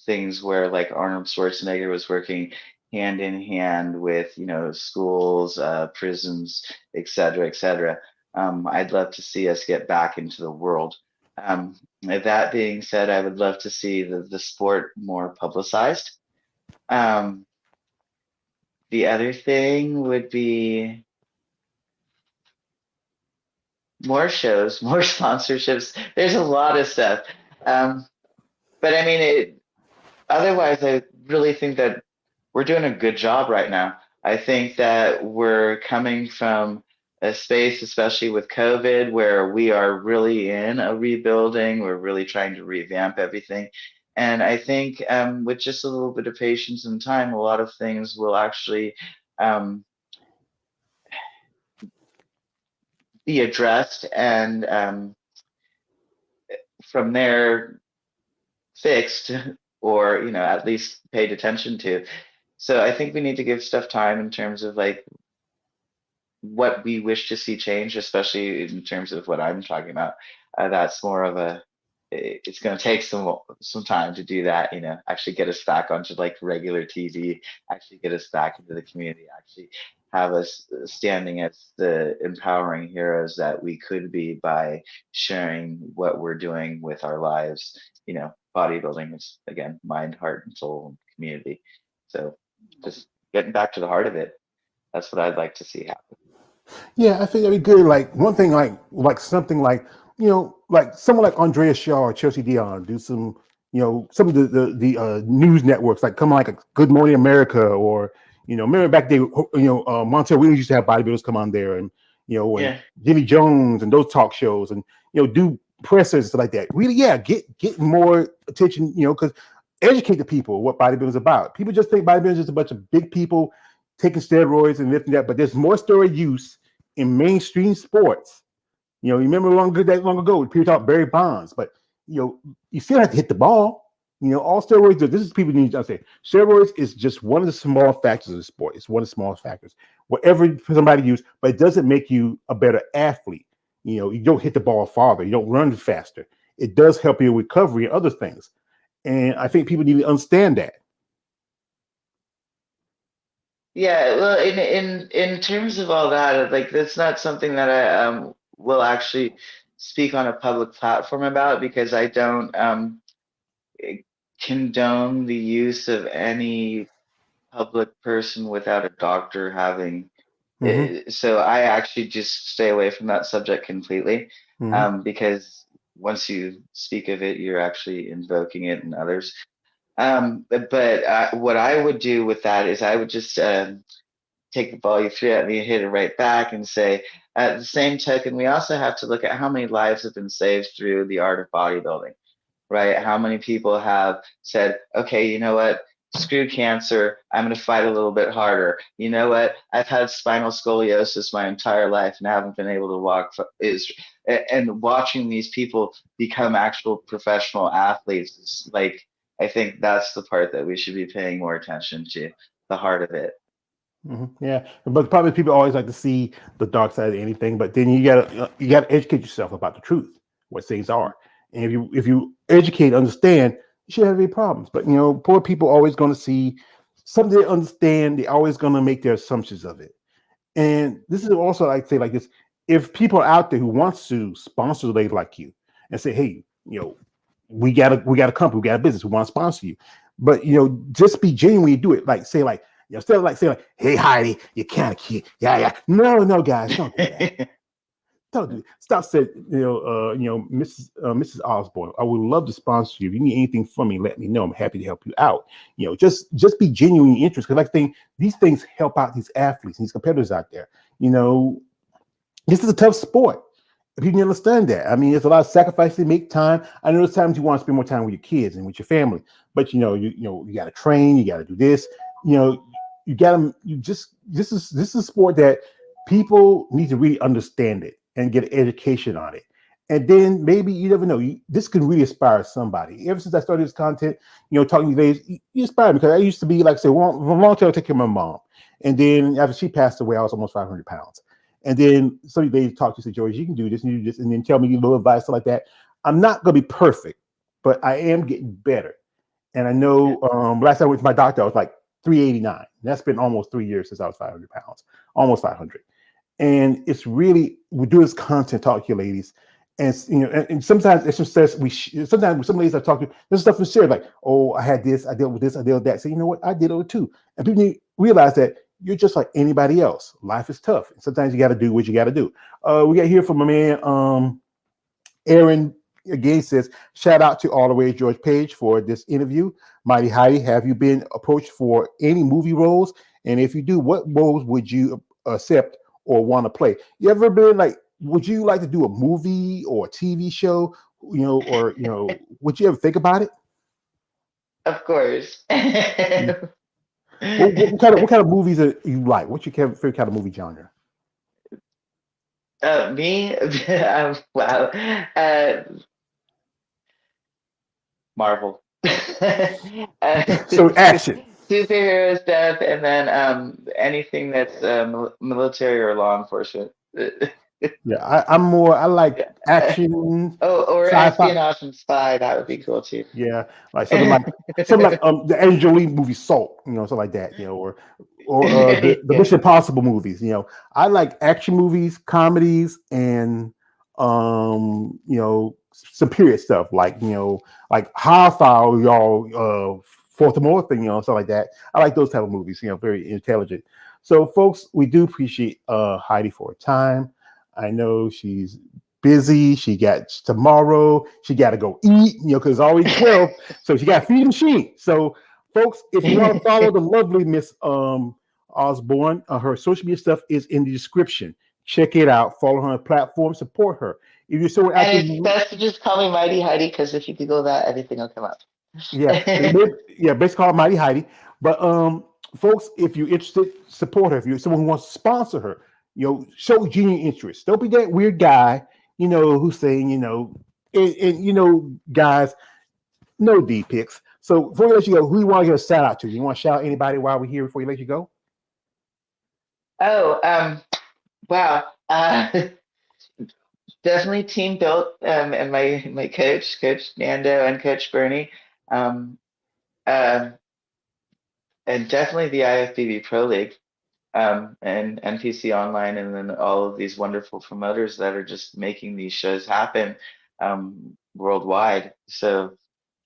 things where like Arnold Schwarzenegger was working hand in hand with schools, prisons, et cetera, et cetera. I'd love to see us get back into the world. That being said, I would love to see the sport more publicized. Um, the other thing would be more shows, more sponsorships. There's a lot of stuff. But I mean, otherwise, I really think that we're doing a good job right now. I think that we're coming from a space, especially with COVID, where we are really in a rebuilding. We're really trying to revamp everything. And I think with just a little bit of patience and time, a lot of things will actually um, be addressed and from there fixed or at least paid attention to. So I think we need to give stuff time in terms of like what we wish to see change, especially in terms of what I'm talking about. That's more of it's going to take some time to do that. Actually get us back onto like regular TV, actually get us back into the community, actually have us standing as the empowering heroes that we could be by sharing what we're doing with our lives. Bodybuilding is again mind, heart, and soul and community. So just getting back to the heart of it. That's what I'd like to see happen. Yeah, I think that'd be good. Like one thing, like something like like someone like Andrea Shaw or Chelsea Dion do some, some of the news networks like come on, like a Good Morning America or remember back then, Montel Williams used to have bodybuilders come on there and and Yeah. Jimmy Jones and those talk shows and do pressers and stuff like that. Really, yeah, get more attention, because educate the people what bodybuilding is about. People just think bodybuilding is just a bunch of big people taking steroids and lifting that, but there's more steroid use in mainstream sports. You remember that long ago, people talk Barry Bonds, but you still have to hit the ball. All steroids. This is people need to understand. Steroids is just one of the small factors of the sport. It's one of the small factors. Whatever somebody use, but it doesn't make you a better athlete. You don't hit the ball farther. You don't run faster. It does help your recovery and other things. And I think people need to understand that. Yeah, well, in terms of all that, like that's not something that I will actually speak on a public platform about because I don't condone the use of any public person without a doctor having Mm-hmm. So I actually just stay away from that subject completely, Mm-hmm. because once you speak of it, you're actually invoking it in others. But what I would do with that is I would just take the ball you threw at me and hit it right back and say, at the same token, we also have to look at how many lives have been saved through the art of bodybuilding, right? How many people have said, okay, you know what? Screw cancer. I'm going to fight a little bit harder. You know what? I've had spinal scoliosis my entire life and haven't been able to walk. And watching these people become actual professional athletes is like, I think that's the part that we should be paying more attention to, the heart of it. Yeah, but probably people always like to see the dark side of anything. But then you gotta educate yourself about the truth, what things are. And if you educate, understand, you shouldn't have any problems. But poor people always going to see something they understand. They're always going to make their assumptions of it. And this is also like say like this: if people are out there who wants to sponsor ladies like you and say, hey, we got a company, we got a business, we want to sponsor you, but just be genuine when you do it. Like say like instead of like saying like, hey Heidi, you kind of cute, yeah, yeah. No, guys, don't do that. Don't do it. Stop saying, Mrs. Osborne, I would love to sponsor you. If you need anything from me, let me know. I'm happy to help you out. Just be genuinely interested. Because these things help out these athletes, these competitors out there. This is a tough sport. If you can understand that, I mean, there's a lot of sacrifices to make time. I know there's times you want to spend more time with your kids and with your family, but you got to train, you got to do this. You know, you got to you just this is a sport that people need to really understand it and get an education on it. And then maybe you never know. This can really inspire somebody. Ever since I started this content, talking to ladies, you inspire me because I used to be like, say, for a long time, I take care of my mom, and then after she passed away, I was almost 500 pounds. And then some ladies talk to you, say, George, you can do this, and you do this, and then tell me a little advice, stuff like that. I'm not going to be perfect, but I am getting better. And I Yeah. know last time I went to my doctor, I was like 389. That's been almost 3 years since I was 500 pounds, almost 500. And it's really, we do this content talk here, ladies. And and sometimes it's just says sometimes with some ladies I talk to, there's stuff to share, like, oh, I had this, I dealt with this, I dealt with that. So you know what? I did it too. And people need to realize that you're just like anybody else. Life is tough. Sometimes you got to do what you got to do. We got here from a man, Aaron again says, shout out to all the way George Page for this interview. Mighty Heidi, have you been approached for any movie roles? And if you do, what roles would you accept or want to play? You ever been like, would you like to do a movie or a TV show? Or would you ever think about it? Of course. What kind of movies are you like? What's your favorite kind of movie genre? Me, wow. Marvel. So action. Superhero stuff, and then anything that's military or law enforcement. Yeah, I like action, Oh, or sci-fi. espionage and spy. That would be cool too. Yeah, like something like the Angelina movie Salt, something like that, or the Yeah. Mission Impossible movies. I like action movies, comedies, and some period stuff like How Far y'all Fourth More thing, stuff like that. I like those type of movies. Very intelligent. So, folks, we do appreciate Heidi for her time. I know she's busy. She got tomorrow. She got to go eat, because it's already 12. So she got to feed the machine. So, folks, if you want to follow the lovely Miss Osborne, her social media stuff is in the description. Check it out. Follow her on platform. Support her. If you're someone out And there, it's best to just call me Mighty Heidi because if you Google that, everything will come up. yeah, basically called Mighty Heidi. But folks, if you're interested, support her. If you're someone who wants to sponsor her, show genuine interest. Don't be that weird guy, who's saying, guys, no D pics. So before we let you go, who you want to give a shout out to? You want to shout out anybody while we're here before you let you go? Oh, wow. Definitely team built, and my Coach Nando, and Coach Bernie, um, uh, and definitely the IFBB Pro League, and NPC Online, and then all of these wonderful promoters that are just making these shows happen, worldwide. So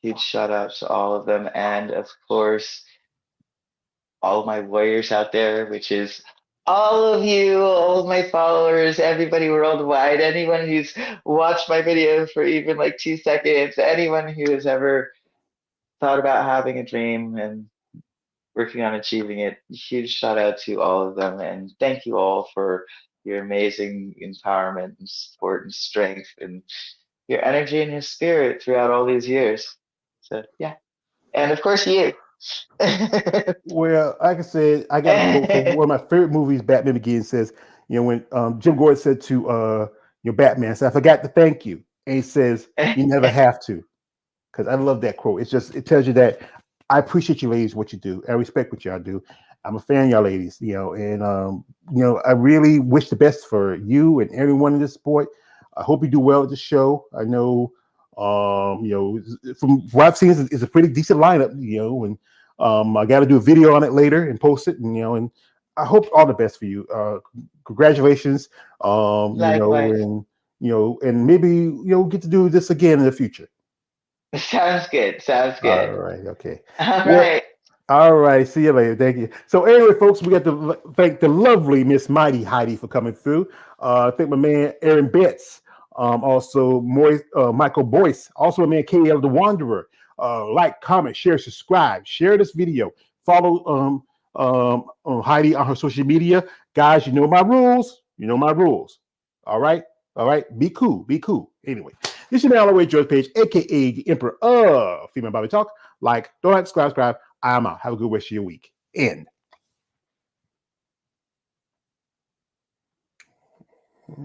huge shout out to all of them, and of course all of my warriors out there, which is all of you, all of my followers, everybody worldwide, anyone who's watched my video for even like 2 seconds, anyone who has ever thought about having a dream and working on achieving it, huge shout out to all of them. And thank you all for your amazing empowerment and support and strength and your energy and your spirit throughout all these years. So, yeah. And of course, you. Well, like I said, I got a quote from one of my favorite movies, Batman Begins. Says, when Jim Gordon said to Batman, said, "I forgot to thank you," and he says, "You never have to." Because I love that quote. It tells you that I appreciate you ladies what you do. I respect what y'all do. I'm a fan of y'all ladies, and I really wish the best for you and everyone in this sport. I hope you do well at the show. I know, from what I've seen, it's a pretty decent lineup, and I got to do a video on it later and post it, and I hope all the best for you. Congratulations, Likewise. and maybe get to do this again in the future. Sounds good. Sounds All good. right. Okay. All Well, right. all right. See you later. Thank you. So anyway, folks, we got to thank the lovely Miss Mighty Heidi for coming through. Thank my man Aaron Betts. Also Michael Boyce. Also my man KL the Wanderer. Like, comment, share, subscribe. Share this video. Follow Heidi on her social media. Guys, you know my rules. You know my rules. All right. All right. Be cool. Be cool. Anyway. This is your way George Page, aka the Emperor of Female Bobby Talk. Like, don't have to subscribe. I'm out. Have a good rest of your week. End.